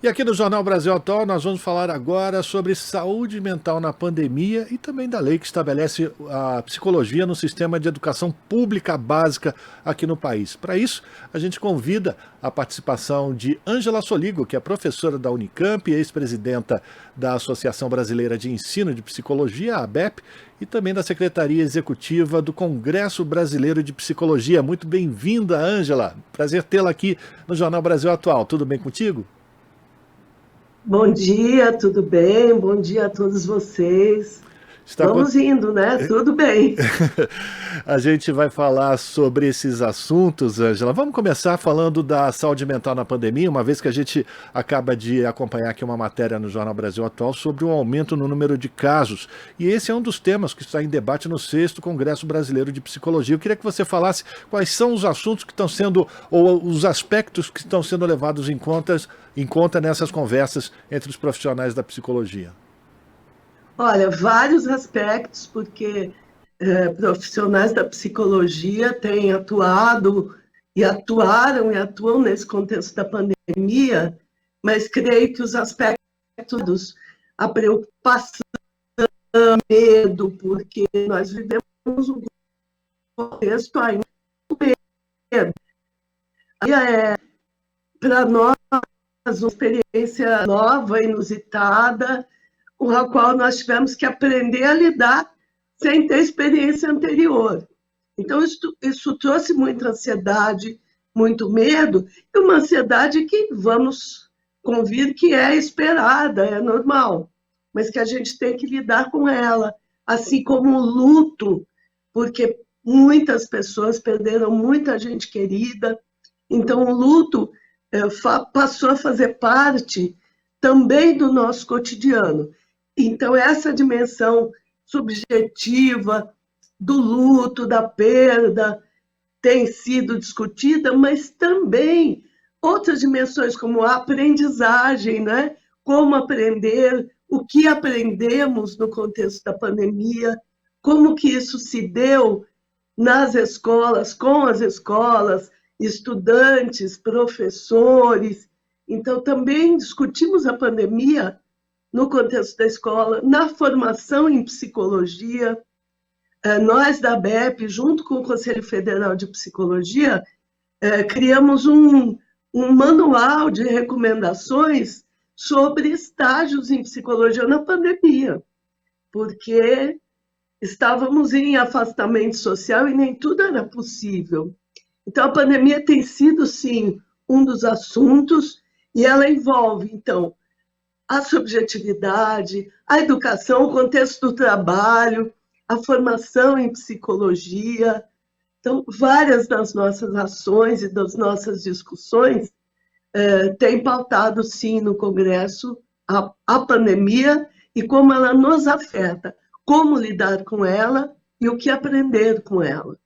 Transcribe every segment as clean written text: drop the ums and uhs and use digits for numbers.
E aqui no Jornal Brasil Atual nós vamos falar agora sobre saúde mental na pandemia e também da lei que estabelece a psicologia no sistema de educação pública básica aqui no país. Para isso, a gente convida a participação de Ângela Soligo, que é professora da Unicamp e ex-presidenta da Associação Brasileira de Ensino de Psicologia, a ABEP, e também da Secretaria Executiva do Congresso Brasileiro de Psicologia. Muito bem-vinda, Ângela. Prazer tê-la aqui no Jornal Brasil Atual. Tudo bem contigo? Bom dia, tudo bem? Bom dia a todos vocês. Está com... Vamos indo, né? Tudo bem. A gente vai falar sobre esses assuntos, Ângela. Vamos começar falando da saúde mental na pandemia, uma vez que a gente acaba de acompanhar aqui uma matéria no Jornal Brasil Atual sobre o aumento no número de casos. E esse é um dos temas que está em debate no 6º Congresso Brasileiro de Psicologia. Eu queria que você falasse quais são os assuntos que estão sendo, ou os aspectos que estão sendo levados em conta nessas conversas entre os profissionais da psicologia. Olha, vários aspectos, porque profissionais da psicologia têm atuado e atuaram e atuam nesse contexto da pandemia, mas creio que os aspectos, a preocupação, o medo, porque nós vivemos um contexto ainda de medo. Para nós, uma experiência nova, inusitada, com a qual nós tivemos que aprender a lidar sem ter experiência anterior. Então, isso trouxe muita ansiedade, muito medo, e uma ansiedade que vamos convir que é esperada, é normal, mas que a gente tem que lidar com ela, assim como o luto, porque muitas pessoas perderam muita gente querida, então o luto passou a fazer parte também do nosso cotidiano. Então, essa dimensão subjetiva do luto, da perda, tem sido discutida, mas também outras dimensões, como a aprendizagem, né? Como aprender, o que aprendemos no contexto da pandemia, como que isso se deu nas escolas, com as escolas, estudantes, professores. Então, também discutimos a pandemia no contexto da escola, na formação em psicologia. Nós, da ABEP, junto com o Conselho Federal de Psicologia, criamos um manual de recomendações sobre estágios em psicologia na pandemia, porque estávamos em afastamento social e nem tudo era possível. Então, a pandemia tem sido, sim, um dos assuntos, e ela envolve, então, a subjetividade, a educação, o contexto do trabalho, a formação em psicologia. Então, várias das nossas ações e das nossas discussões têm pautado, sim, no Congresso a pandemia e como ela nos afeta, como lidar com ela e o que aprender com ela.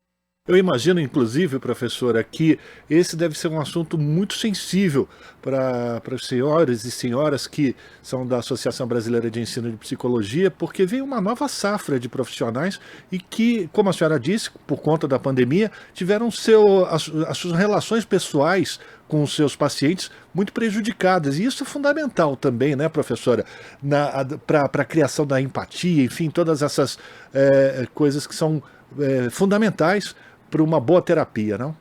Eu imagino, inclusive, professora, que esse deve ser um assunto muito sensível para os senhores e senhoras que são da Associação Brasileira de Ensino de Psicologia, porque vem uma nova safra de profissionais e que, como a senhora disse, por conta da pandemia, tiveram as suas relações pessoais com os seus pacientes muito prejudicadas. E isso é fundamental também, né, professora, para a criação da empatia, enfim, todas essas coisas que são fundamentais para uma boa terapia, não?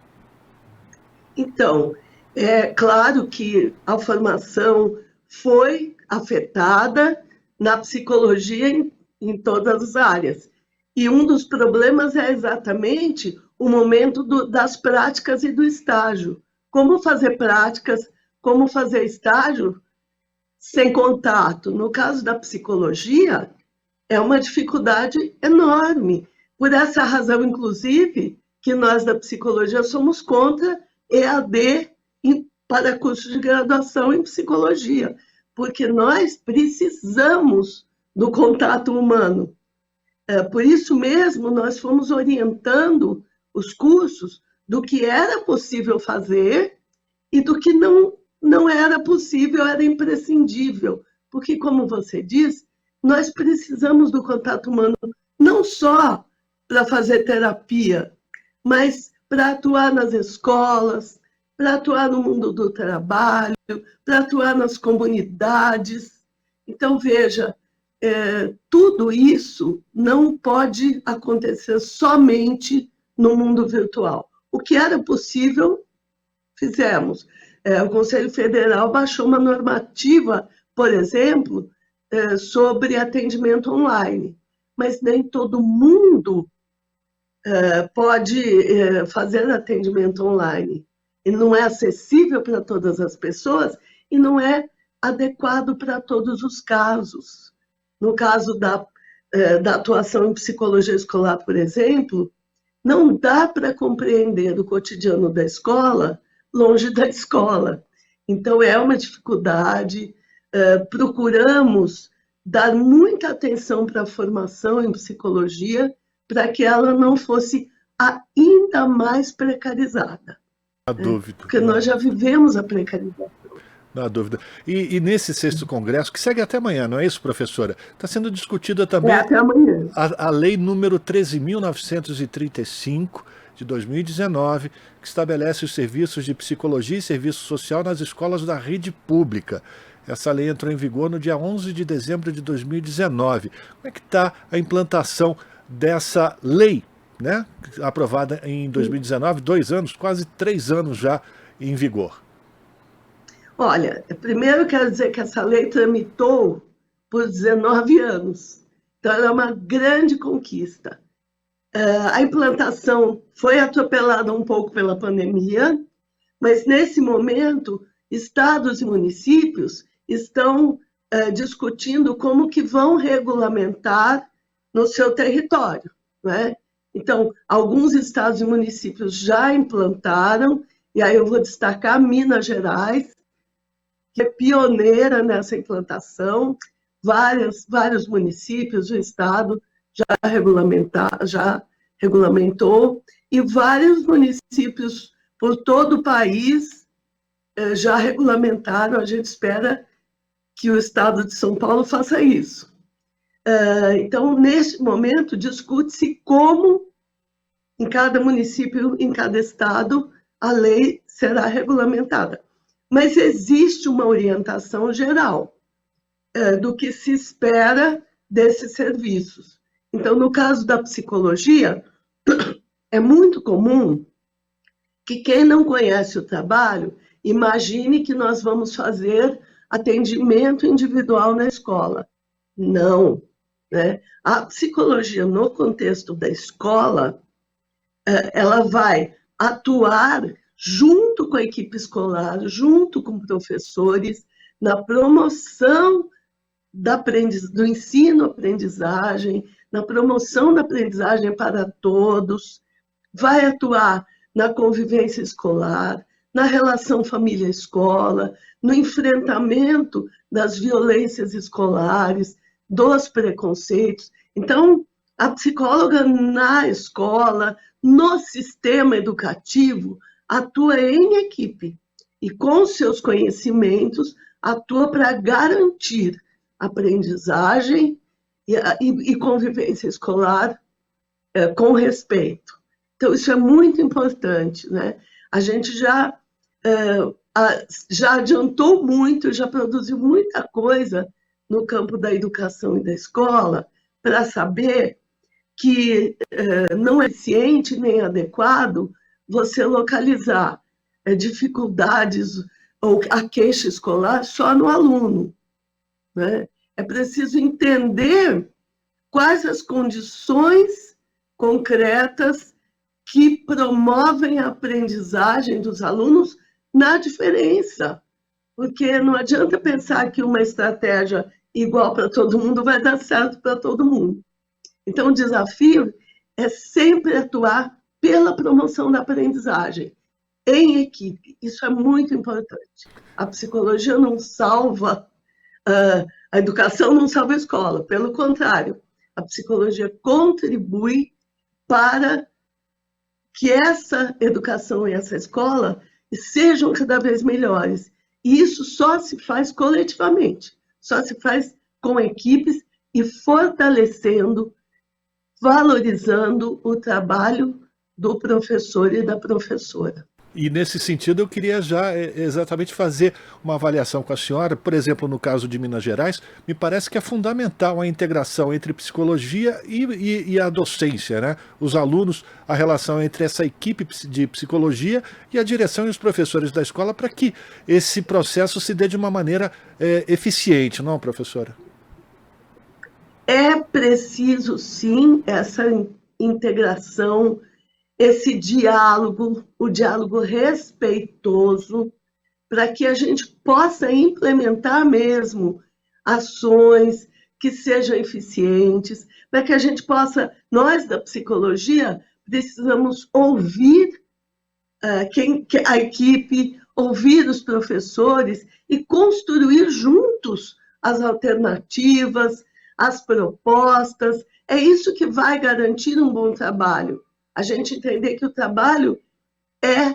Então, é claro que a formação foi afetada na psicologia em todas as áreas. E um dos problemas é exatamente o momento das práticas e do estágio. Como fazer práticas, como fazer estágio sem contato. No caso da psicologia, é uma dificuldade enorme. Por essa razão, inclusive, que nós da psicologia somos contra EAD para cursos de graduação em psicologia, porque nós precisamos do contato humano. Por isso mesmo, nós fomos orientando os cursos do que era possível fazer e do que não era possível, era imprescindível, porque, como você diz, nós precisamos do contato humano não só para fazer terapia, mas para atuar nas escolas, para atuar no mundo do trabalho, para atuar nas comunidades. Então, veja, tudo isso não pode acontecer somente no mundo virtual. O que era possível, fizemos. O Conselho Federal baixou uma normativa, por exemplo, sobre atendimento online, mas nem todo mundo pode fazer atendimento online. Ele não é acessível para todas as pessoas e não é adequado para todos os casos. No caso da atuação em psicologia escolar, por exemplo, não dá para compreender o cotidiano da escola longe da escola. Então, é uma dificuldade. Procuramos dar muita atenção para a formação em psicologia para que ela não fosse ainda mais precarizada. A dúvida. Porque nós já vivemos a precarização. Não há dúvida. E nesse 6º Congresso, que segue até amanhã, não é isso, professora? Está sendo discutida também até amanhã. A lei número 13.935, de 2019, que estabelece os serviços de psicologia e serviço social nas escolas da rede pública. Essa lei entrou em vigor no dia 11 de dezembro de 2019. Como é que está a implantação dessa lei, né? Aprovada em 2019, 2 anos, quase 3 anos já em vigor? Olha, primeiro quero dizer que essa lei tramitou por 19 anos. Então, ela é uma grande conquista. A implantação foi atropelada um pouco pela pandemia, mas, nesse momento, estados e municípios estão discutindo como que vão regulamentar no seu território, né? Então, alguns estados e municípios já implantaram, e aí eu vou destacar Minas Gerais, que é pioneira nessa implantação. Vários municípios do estado já regulamentou, e vários municípios por todo o país já regulamentaram. A gente espera que o estado de São Paulo faça isso. Então, neste momento, discute-se como, em cada município, em cada estado, a lei será regulamentada. Mas existe uma orientação geral do que se espera desses serviços. Então, no caso da psicologia, é muito comum que quem não conhece o trabalho imagine que nós vamos fazer atendimento individual na escola. Não, né? A psicologia, no contexto da escola, ela vai atuar junto com a equipe escolar, junto com professores, na promoção do ensino-aprendizagem, na promoção da aprendizagem para todos, vai atuar na convivência escolar, na relação família-escola, no enfrentamento das violências escolares, dos preconceitos. Então, a psicóloga na escola, no sistema educativo, atua em equipe e, com seus conhecimentos, atua para garantir aprendizagem e convivência escolar com respeito. Então, isso é muito importante, né? A gente já adiantou muito, já produziu muita coisa no campo da educação e da escola para saber que não é eficiente nem adequado você localizar dificuldades ou a queixa escolar só no aluno, né? É preciso entender quais as condições concretas que promovem a aprendizagem dos alunos na diferença, porque não adianta pensar que uma estratégia igual para todo mundo vai dar certo para todo mundo. Então, o desafio é sempre atuar pela promoção da aprendizagem em equipe. Isso é muito importante. A psicologia não salva, a educação não salva a escola. Pelo contrário, a psicologia contribui para que essa educação e essa escola sejam cada vez melhores. E isso só se faz coletivamente, só se faz com equipes e fortalecendo, valorizando o trabalho do professor e da professora. E nesse sentido eu queria já exatamente fazer uma avaliação com a senhora, por exemplo, no caso de Minas Gerais, me parece que é fundamental a integração entre psicologia e a docência, né? Os alunos, a relação entre essa equipe de psicologia e a direção e os professores da escola para que esse processo se dê de uma maneira eficiente, não, professora? É preciso, sim, essa integração, esse diálogo, o diálogo respeitoso, para que a gente possa implementar mesmo ações que sejam eficientes, para que a gente possa, nós da psicologia, precisamos ouvir a equipe, ouvir os professores e construir juntos as alternativas, as propostas. É isso que vai garantir um bom trabalho. A gente entender que o trabalho é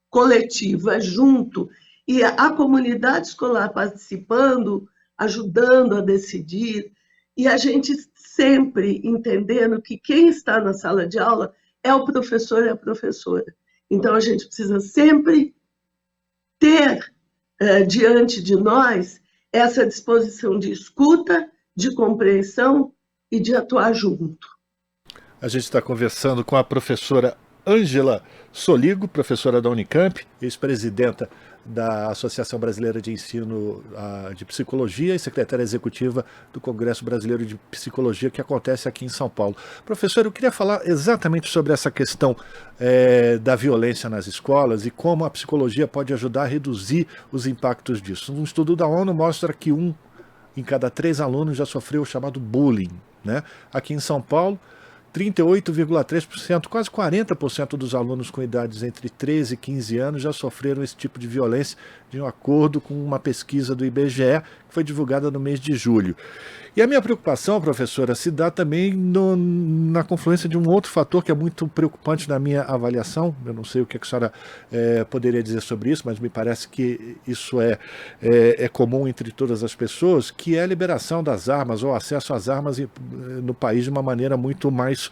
coletivo, é junto, e a comunidade escolar participando, ajudando a decidir, e a gente sempre entendendo que quem está na sala de aula é o professor e a professora. Então, a gente precisa sempre ter diante de nós essa disposição de escuta, de compreensão e de atuar junto. A gente está conversando com a professora Ângela Soligo, professora da Unicamp, ex-presidenta da Associação Brasileira de Ensino de Psicologia e secretária executiva do Congresso Brasileiro de Psicologia, que acontece aqui em São Paulo. Professora, eu queria falar exatamente sobre essa questão da violência nas escolas e como a psicologia pode ajudar a reduzir os impactos disso. Um estudo da ONU mostra que 1 em cada 3 alunos já sofreu o chamado bullying, né? Aqui em São Paulo, 38,3%, quase 40% dos alunos com idades entre 13 e 15 anos já sofreram esse tipo de violência, de um acordo com uma pesquisa do IBGE, que foi divulgada no mês de julho. E a minha preocupação, professora, se dá também na confluência de um outro fator que é muito preocupante na minha avaliação. Eu não sei o que a senhora poderia dizer sobre isso, mas me parece que isso é comum entre todas as pessoas, que é a liberação das armas, ou acesso às armas no país de uma maneira muito mais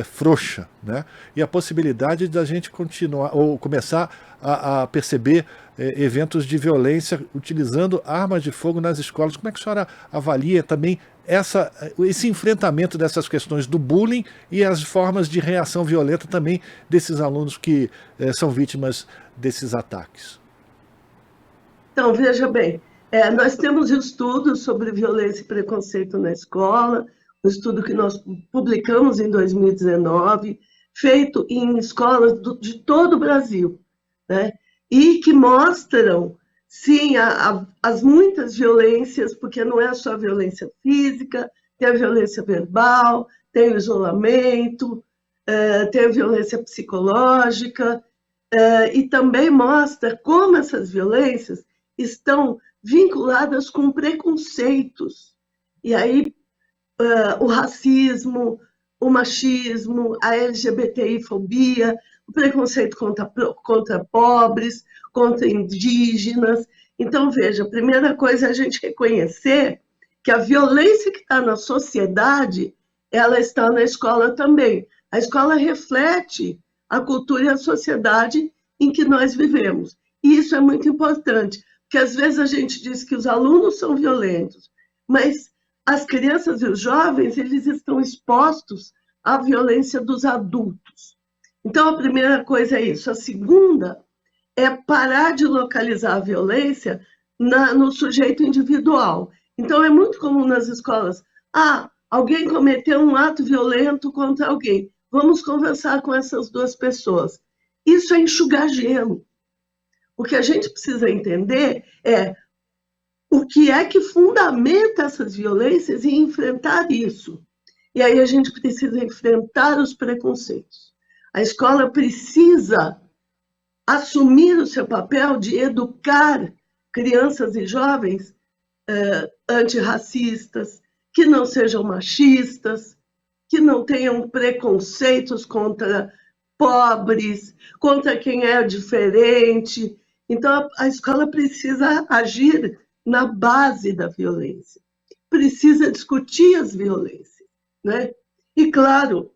frouxa, né? E a possibilidade da gente continuar, ou começar a perceber eventos de violência utilizando armas de fogo nas escolas. Como é que a senhora avalia também esse enfrentamento dessas questões do bullying e as formas de reação violenta também desses alunos que são vítimas desses ataques? Então, veja bem, nós temos estudos sobre violência e preconceito na escola, um estudo que nós publicamos em 2019, feito em escolas de todo o Brasil, né? E que mostram, sim, as muitas violências, porque não é só a violência física, tem a violência verbal, tem o isolamento, tem a violência psicológica, e também mostra como essas violências estão vinculadas com preconceitos. E aí, o racismo, o machismo, a LGBTI-fobia, o preconceito contra pobres, contra indígenas. Então, veja, a primeira coisa é a gente reconhecer que a violência que está na sociedade, ela está na escola também. A escola reflete a cultura e a sociedade em que nós vivemos. E isso é muito importante, porque às vezes a gente diz que os alunos são violentos, mas as crianças e os jovens, eles estão expostos à violência dos adultos. Então, a primeira coisa é isso. A segunda é parar de localizar a violência no sujeito individual. Então, é muito comum nas escolas, alguém cometeu um ato violento contra alguém, vamos conversar com essas 2 pessoas. Isso é enxugar gelo. O que a gente precisa entender é o que é que fundamenta essas violências e enfrentar isso. E aí a gente precisa enfrentar os preconceitos. A escola precisa assumir o seu papel de educar crianças e jovens antirracistas, que não sejam machistas, que não tenham preconceitos contra pobres, contra quem é diferente. Então, a escola precisa agir na base da violência, precisa discutir as violências, né? E, claro,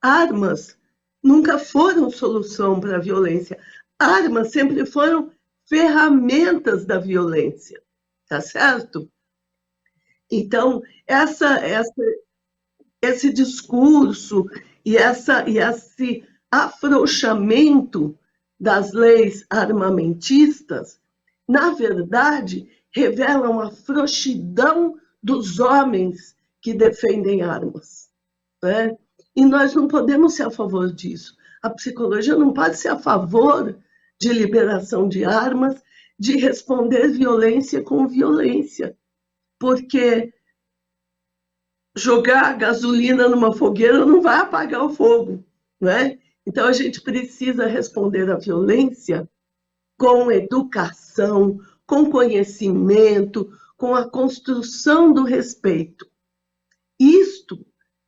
armas nunca foram solução para a violência. Armas sempre foram ferramentas da violência, tá certo? Então, esse discurso e esse afrouxamento das leis armamentistas, na verdade, revelam a frouxidão dos homens que defendem armas, né? E nós não podemos ser a favor disso. A psicologia não pode ser a favor de liberação de armas, de responder violência com violência, porque jogar gasolina numa fogueira não vai apagar o fogo, né? Então, a gente precisa responder à violência com educação, com conhecimento, com a construção do respeito. Isto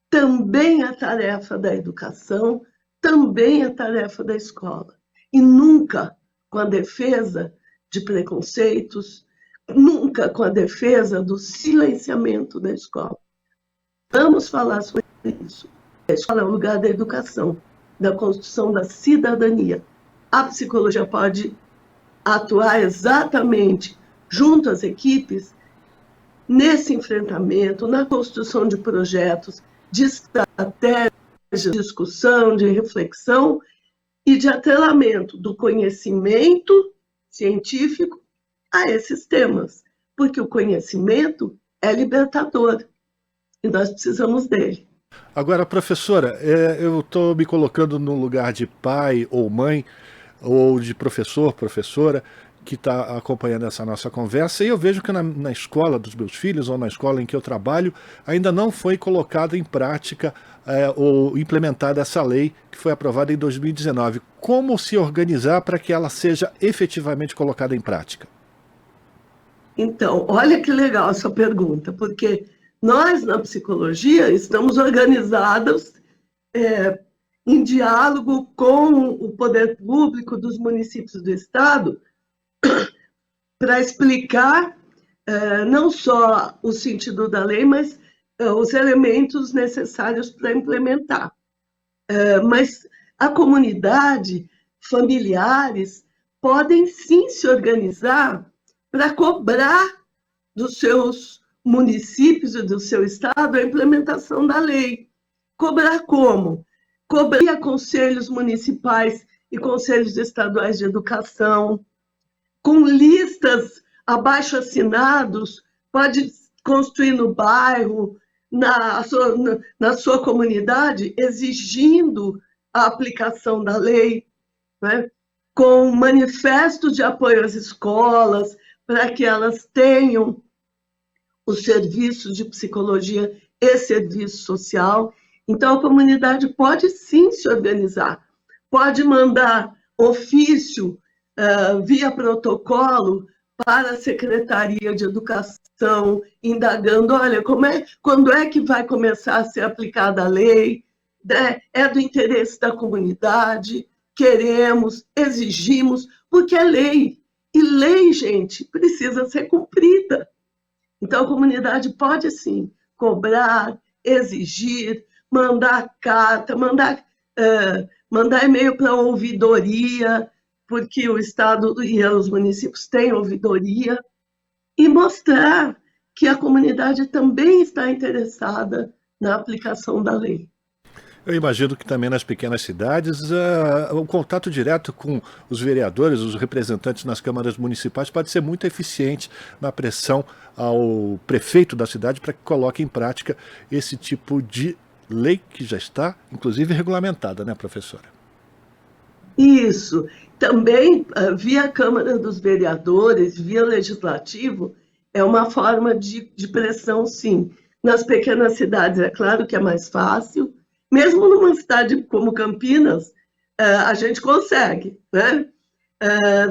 também é tarefa da educação, também é tarefa da escola. E nunca com a defesa de preconceitos, nunca com a defesa do silenciamento da escola. Vamos falar sobre isso. A escola é o lugar da educação, da construção da cidadania. A psicologia pode atuar exatamente junto às equipes nesse enfrentamento, na construção de projetos, de estratégia, de discussão, de reflexão e de atrelamento do conhecimento científico a esses temas, porque o conhecimento é libertador e nós precisamos dele. Agora, professora, eu estou me colocando no lugar de pai ou mãe, ou de professor, professora, que está acompanhando essa nossa conversa, e eu vejo que na escola dos meus filhos, ou na escola em que eu trabalho, ainda não foi colocada em prática ou implementada essa lei que foi aprovada em 2019. Como se organizar para que ela seja efetivamente colocada em prática? Então, olha que legal essa pergunta, porque nós, na psicologia, estamos organizados em diálogo com o poder público dos municípios do Estado para explicar não só o sentido da lei, mas os elementos necessários para implementar. Mas a comunidade, familiares, podem sim se organizar para cobrar dos seus municípios e do seu estado a implementação da lei. Cobrar como? Cobrar conselhos municipais e conselhos estaduais de educação, com listas abaixo-assinados, pode construir no bairro, na sua comunidade, exigindo a aplicação da lei, né? Com manifestos de apoio às escolas, para que elas tenham os serviços de psicologia e serviço social. Então, a comunidade pode sim se organizar, pode mandar ofício via protocolo para a Secretaria de Educação, indagando, olha, quando é que vai começar a ser aplicada a lei? É do interesse da comunidade, queremos, exigimos, porque é lei. E lei, gente, precisa ser cumprida. Então, a comunidade pode, sim, cobrar, exigir, mandar carta, mandar e-mail para a ouvidoria, porque o Estado e os municípios têm ouvidoria, e mostrar que a comunidade também está interessada na aplicação da lei. Eu imagino que também nas pequenas cidades o contato direto com os vereadores, os representantes nas câmaras municipais pode ser muito eficiente na pressão ao prefeito da cidade para que coloque em prática esse tipo de lei que já está, inclusive, regulamentada, né, professora? Isso. Também, via Câmara dos Vereadores, via Legislativo, é uma forma de pressão, sim. Nas pequenas cidades, é claro que é mais fácil. Mesmo numa cidade como Campinas, a gente consegue, né?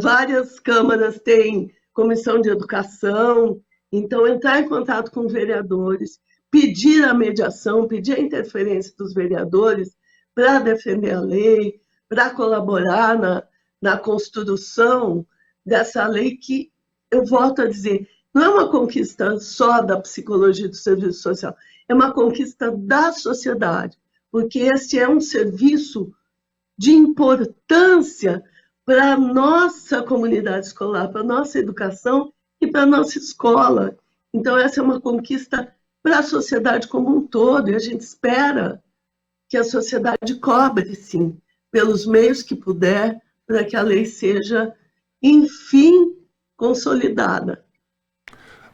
Várias câmaras têm comissão de educação, então entrar em contato com vereadores, pedir a mediação, pedir a interferência dos vereadores para defender a lei, para colaborar na construção dessa lei que, eu volto a dizer, não é uma conquista só da psicologia e do serviço social, é uma conquista da sociedade, porque esse é um serviço de importância para a nossa comunidade escolar, para a nossa educação e para a nossa escola. Então, essa é uma conquista para a sociedade como um todo, e a gente espera que a sociedade cobre, sim, pelos meios que puder, para que a lei seja, enfim, consolidada.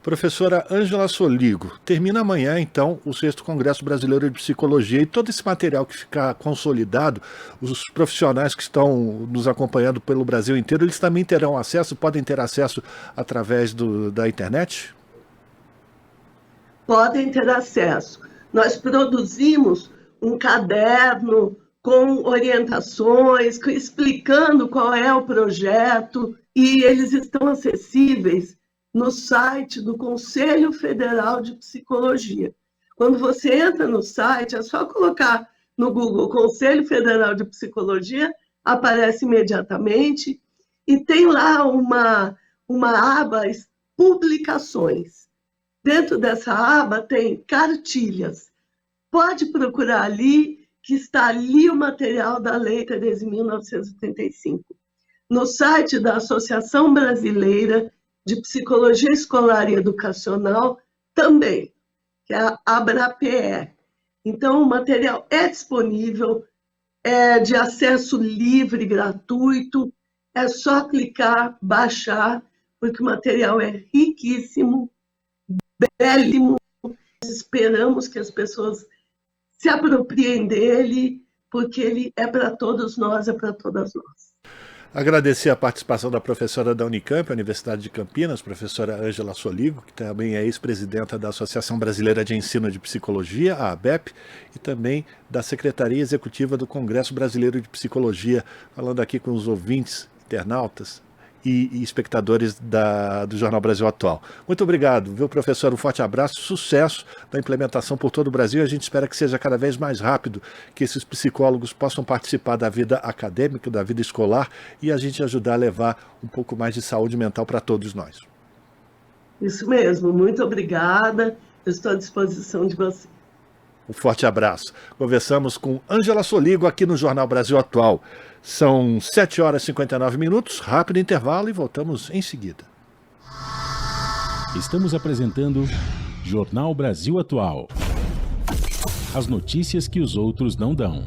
Professora Ângela Soligo, termina amanhã, então, o 6º Congresso Brasileiro de Psicologia, e todo esse material que ficar consolidado, os profissionais que estão nos acompanhando pelo Brasil inteiro, eles também terão acesso, podem ter acesso através da internet? Podem ter acesso. Nós produzimos um caderno com orientações, explicando qual é o projeto, e eles estão acessíveis no site do Conselho Federal de Psicologia. Quando você entra no site, é só colocar no Google Conselho Federal de Psicologia, aparece imediatamente, e tem lá uma aba Publicações. Dentro dessa aba tem cartilhas. Pode procurar ali, que está ali o material da Lei 13.935. No site da Associação Brasileira de Psicologia Escolar e Educacional, também, que é a ABRAPE. Então, o material é disponível, é de acesso livre, gratuito, é só clicar, baixar, porque o material é riquíssimo, belíssimo. Esperamos que as pessoas se apropriem dele, porque ele é para todos nós, é para todas nós. Agradecer a participação da professora da Unicamp, Universidade de Campinas, professora Ângela Soligo, que também é ex-presidenta da Associação Brasileira de Ensino de Psicologia, a ABEP, e também da Secretaria Executiva do Congresso Brasileiro de Psicologia, falando aqui com os ouvintes, internautas e espectadores do Jornal Brasil Atual. Muito obrigado, viu, professor? Um forte abraço, sucesso na implementação por todo o Brasil. A gente espera que seja cada vez mais rápido, que esses psicólogos possam participar da vida acadêmica, da vida escolar, e a gente ajudar a levar um pouco mais de saúde mental para todos nós. Isso mesmo, muito obrigada. Eu estou à disposição de você. Um forte abraço. Conversamos com Ângela Soligo aqui no Jornal Brasil Atual. São 7h59, rápido intervalo e voltamos em seguida. Estamos apresentando Jornal Brasil Atual. As notícias que os outros não dão.